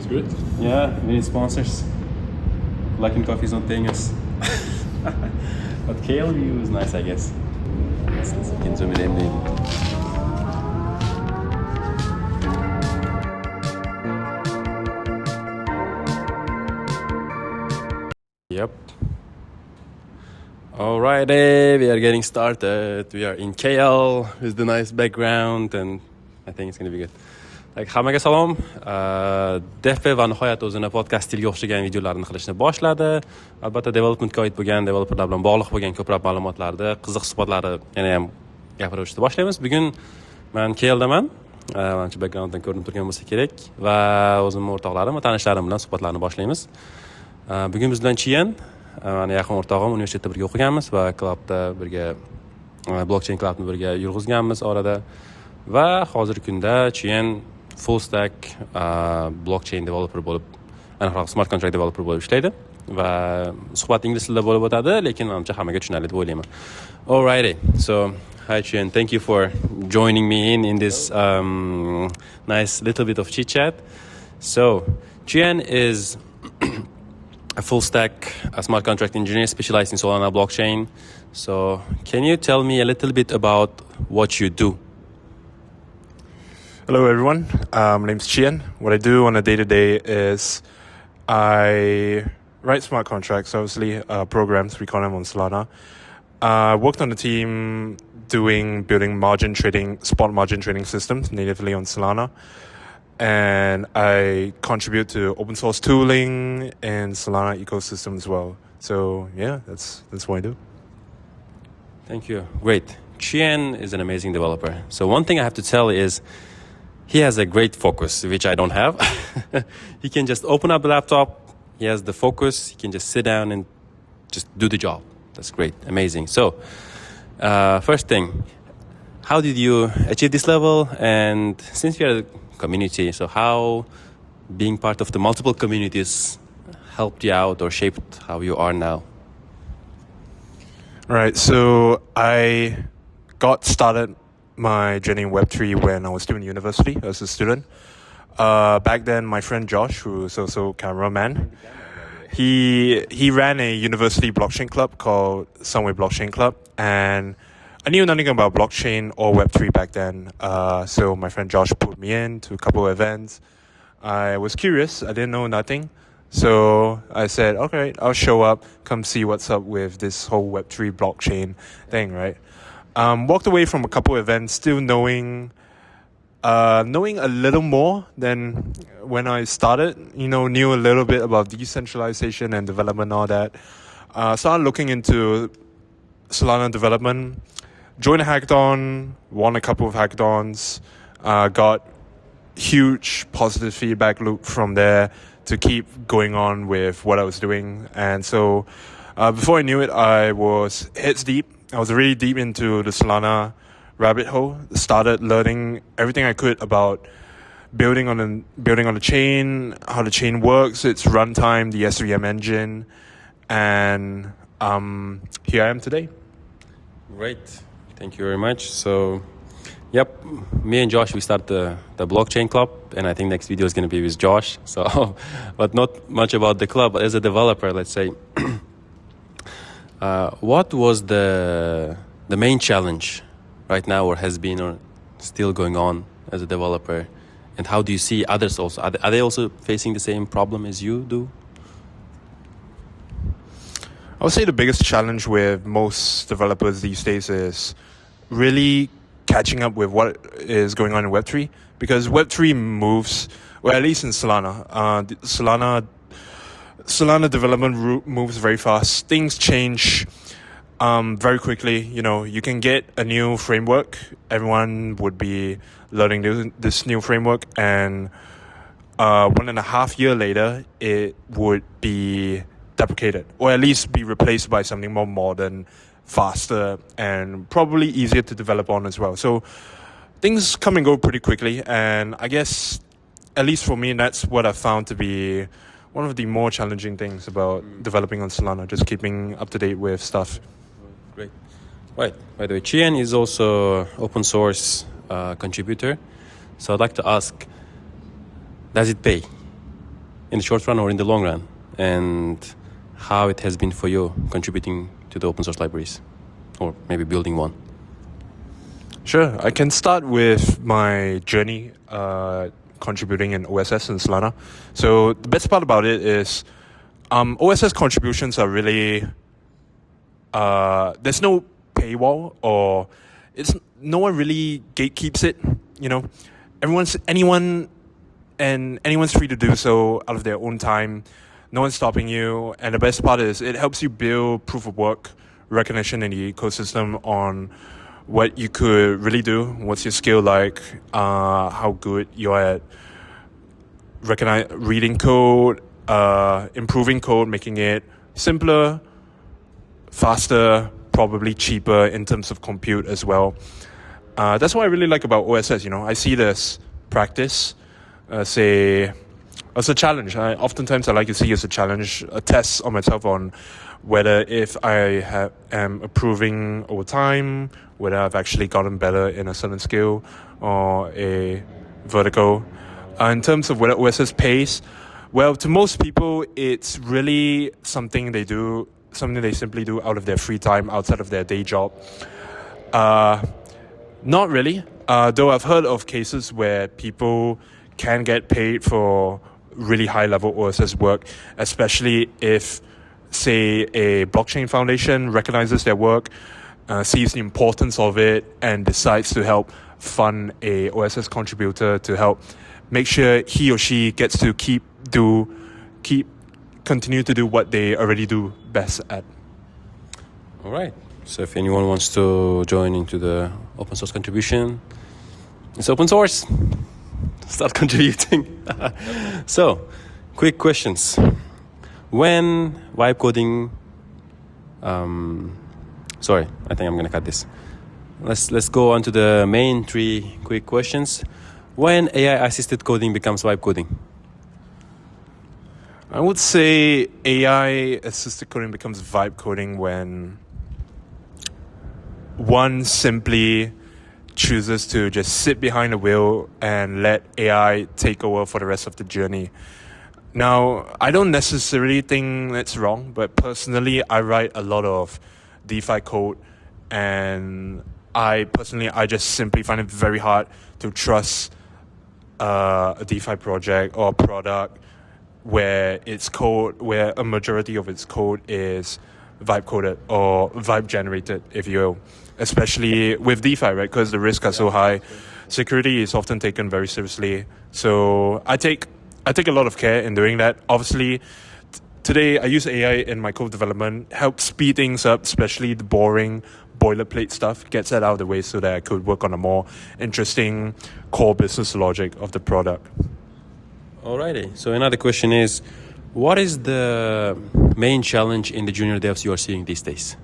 Sounds good. Yeah, we need sponsors. Luckin Coffee is not paying us. But KLU is nice, I guess. İkinci ömrüm değil. Yep. Alrighty, we are getting started. We are in KL with the nice background and I think it's going to be good. Hammaga salom. DFP va nihoyat o'zini podkast stiliga o'xshagan videolarni qilishni boshladi. Albatta developmentga oid bo'lgan, developerlar bilan bog'liq bo'lgan ko'plab ma'lumotlarni, qiziq suhbatlari yana ham gapirishni boshlaymiz. Bugun men KLdaman. Mancha backgrounddan ko'rinib turgan bo'lsa kerak va o'zimning o'rtoqlarim va tanishlarim bilan suhbatlarni boshlaymiz. Bugun biz bilan Chiyan, meni yaqin o'rtog'im, universitetda birga o'qiganmiz va klubda birga blockchain klubni birga yurg'izganmiz orada. Va hozirgi kunda Chiyan full stack blockchain developer bo'lib, aniqroq smart contract developer bo'lib ishlaydi va suhbat ingliz tilida bo'lib o'tadi, lekin menimcha hammaga tushunarli deb o'ylayman. Alrighty. So, hi Chiyan, thank you for joining me in this nice little bit of chit chat. So, Chiyan is a full stack a smart contract engineer specialized in Solana blockchain. So, can you tell me a little bit about what you do? Hello, everyone. My name's Chian. What I do on a day-to-day is I write smart contracts, obviously, programs, we call them on Solana. I worked on the team building margin trading, spot margin trading systems natively on Solana. And I contribute to open source tooling and Solana ecosystem as well. So yeah, that's what I do. Thank you. Great. Chian is an amazing developer. So one thing I have to tell is he has a great focus, which I don't have. He can just open up the laptop. He has the focus. He can just sit down and just do the job. That's great. Amazing. So first thing, how did you achieve this level? And since we are a community, so how being part of the multiple communities helped you out or shaped how you are now? Right. So I got started my journey in Web3 when I was still in university as a student. Back then, my friend Josh, who was also cameraman, he ran a university blockchain club called Sunway Blockchain Club, and I knew nothing about blockchain or Web3 back then. So my friend Josh put me in to a couple of events. I was curious. I didn't know nothing. So I said, okay, I'll show up, come see what's up with this whole Web3 blockchain thing, right? Walked away from a couple of events still knowing a little more than when I started, knew a little bit about decentralization and development and all that. Started looking into Solana development, joined a hackathon, won a couple of hackathons, got huge positive feedback loop from there to keep going on with what I was doing. And so before I knew it, I was heads deep. I was really deep into the Solana rabbit hole. Started learning everything I could about building on the chain, how the chain works, its runtime, the SVM engine, and here I am today. Great, thank you very much. So, yep, me and Josh, we start the blockchain club, and I think next video is going to be with Josh. So, but not much about the club. But as a developer, let's say. What was the main challenge right now, or has been, or still going on as a developer, and how do you see others also? Are they also facing the same problem as you do? I would say the biggest challenge with most developers these days is really catching up with what is going on in Web3, because Web3 moves, well, at least in Solana, Solana development moves very fast. Things change very quickly. You can get a new framework. Everyone would be learning this new framework, and 1.5 years later, it would be deprecated, or at least be replaced by something more modern, faster, and probably easier to develop on as well. So things come and go pretty quickly, and I guess, at least for me, that's what I found to be one of the more challenging things about developing on Solana, just keeping up to date with stuff. Great. Right. By the way, Chian is also open source contributor. So I'd like to ask, does it pay? in the short run or in the long run, and how it has been for you contributing to the open source libraries, or maybe building one. Sure, I can start with my journey contributing in OSS and Solana. So the best part about it is OSS contributions are really there's no paywall, or no one really gatekeeps it. You know, anyone's free to do so out of their own time. No one's stopping you, and the best part is it helps you build proof of work recognition in the ecosystem on what you could really do, what's your skill like, how good you are at reading code, improving code, making it simpler, faster, probably cheaper in terms of compute as well. That's what I really like about OSS. You know, I see this practice as a challenge. Oftentimes I like to see it as a challenge, a test on myself on whether if I am improving over time, whether I've actually gotten better in a certain skill or a vertical. In terms of whether OSS pays, well, to most people, it's really something they simply do out of their free time, outside of their day job. Not really, though I've heard of cases where people can get paid for really high-level OSS work, especially if, say, a blockchain foundation recognizes their work, sees the importance of it, and decides to help fund a OSS contributor to help make sure he or she gets to continue to do what they already do best at. All right. So if anyone wants to join into the open source contribution, it's open source. Start contributing. So, quick questions. When vibe coding, sorry, I think I'm gonna cut this. Let's go on to the main 3 quick questions. When AI assisted coding becomes vibe coding? I would say AI assisted coding becomes vibe coding when one simply chooses to just sit behind the wheel and let AI take over for the rest of the journey. Now, I don't necessarily think that's wrong, but personally, I write a lot of DeFi code, and I just simply find it very hard to trust a DeFi project or product where a majority of its code is vibe coded or vibe generated, if you will, especially with DeFi, right? Because the risks are so high. Security is often taken very seriously. So I take a lot of care in doing that. Obviously, today I use AI in my code development, help speed things up, especially the boring boilerplate stuff, gets that out of the way so that I could work on a more interesting core business logic of the product. Alrighty. So another question is, what is the main challenge in the junior devs you are seeing these days?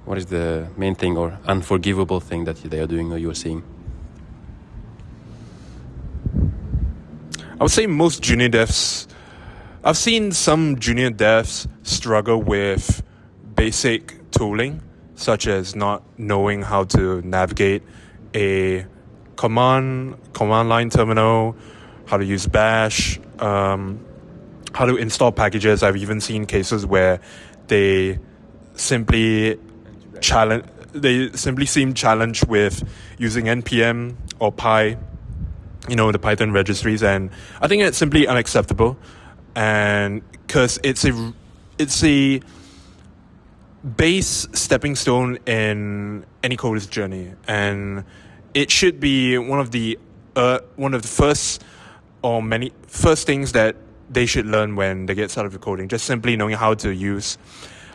What is the main thing or unforgivable thing that they are doing or you are seeing? I would say most junior devs, I've seen some junior devs struggle with basic tooling, such as not knowing how to navigate a command line terminal, how to use Bash, how to install packages. I've even seen cases where they simply seem challenged with using npm or py, the Python registries, and I think it's simply unacceptable. And because it's a base stepping stone in any coder's journey, and it should be one of the first things that they should learn when they get started with coding. Just simply knowing how to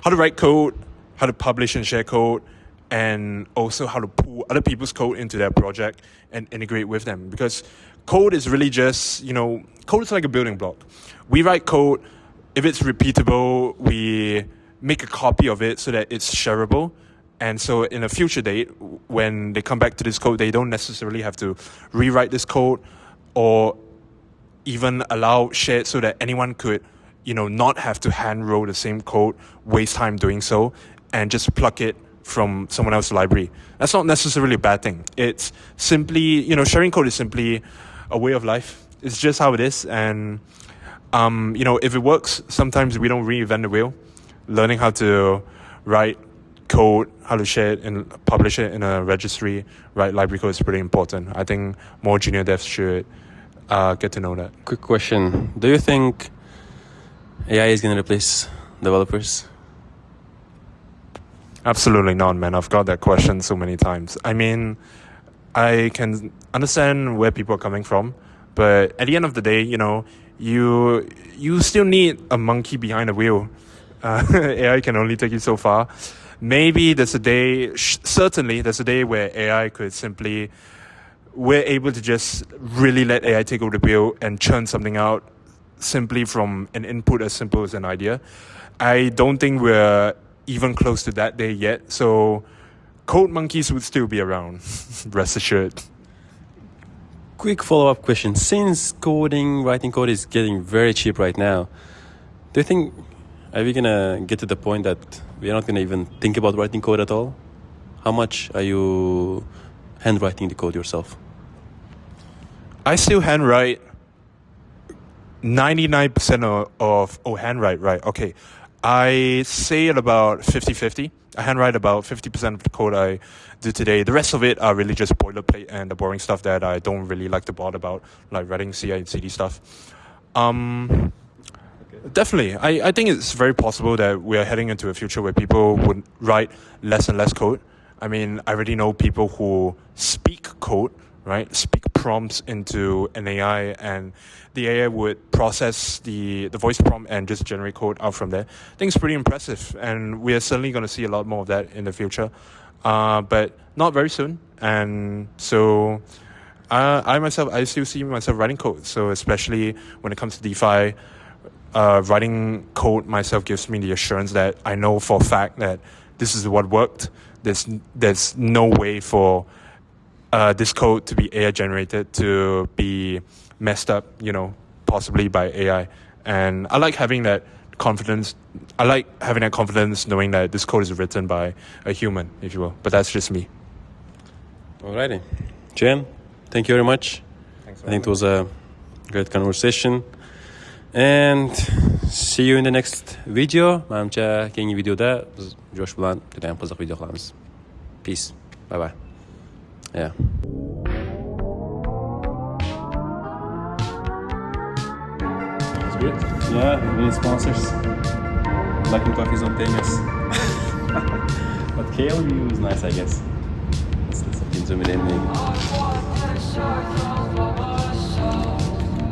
write code, how to publish and share code, and also how to pull other people's code into their project and integrate with them. Because code is really just, code is like a building block. We write code. If it's repeatable, we make a copy of it so that it's shareable. And so in a future date, when they come back to this code, they don't necessarily have to rewrite this code or even allow shared so that anyone could, not have to hand roll the same code, waste time doing so, and just pluck it from someone else's library. That's not necessarily a bad thing. It's simply, sharing code is simply a way of life. it's just how it is. And if it works, sometimes we don't reinvent the wheel. Learning how to write code, how to share it and publish it in a registry, write library code is pretty important. I think more junior devs should get to know that. Quick question: do you think AI is going to replace developers? Absolutely not, man. I've got that question so many times. I mean, I can understand where people are coming from, but at the end of the day, you still need a monkey behind the wheel. AI can only take you so far. Maybe there's a day, certainly there's a day where AI could simply, we're able to just really let AI take over the wheel and churn something out simply from an input as simple as an idea. I don't think we're even close to that day yet. So code monkeys would still be around, rest assured. Quick follow-up question: since writing code is getting very cheap right now, do you think, are we gonna get to the point that we're not gonna even think about writing code at all? How much are you handwriting the code yourself? I still handwrite 99% of handwrite, right? Okay. I say it about 50-50. I handwrite about 50% of the code I do today. The rest of it are really just boilerplate and the boring stuff that I don't really like to bother about, like writing CI and CD stuff. Definitely. I think it's very possible that we are heading into a future where people would write less and less code. I mean, I already know people who speak code, right? Speak prompts into an AI, and the AI would process the voice prompt and just generate code out from there. I think it's pretty impressive, and we are certainly going to see a lot more of that in the future, but not very soon. And so I still see myself writing code. So especially when it comes to DeFi, writing code myself gives me the assurance that I know for a fact that this is what worked. There's no way for this code to be AI generated, to be messed up, possibly by AI. And I like having that confidence. I like having that confidence knowing that this code is written by a human, if you will. But that's just me. Alrighty. Jen, thank you very much. Thanks. I think it was a great conversation. And see you in the next video. Manimcha keyingi videoda biz Josh bilan juda ham qiziq video qilamiz. Peace. Bye bye. Yeah. It's good. Yeah, we need sponsors. Black and Coffee's not paying us. But KL view is nice, I guess. Let's zoom it in maybe.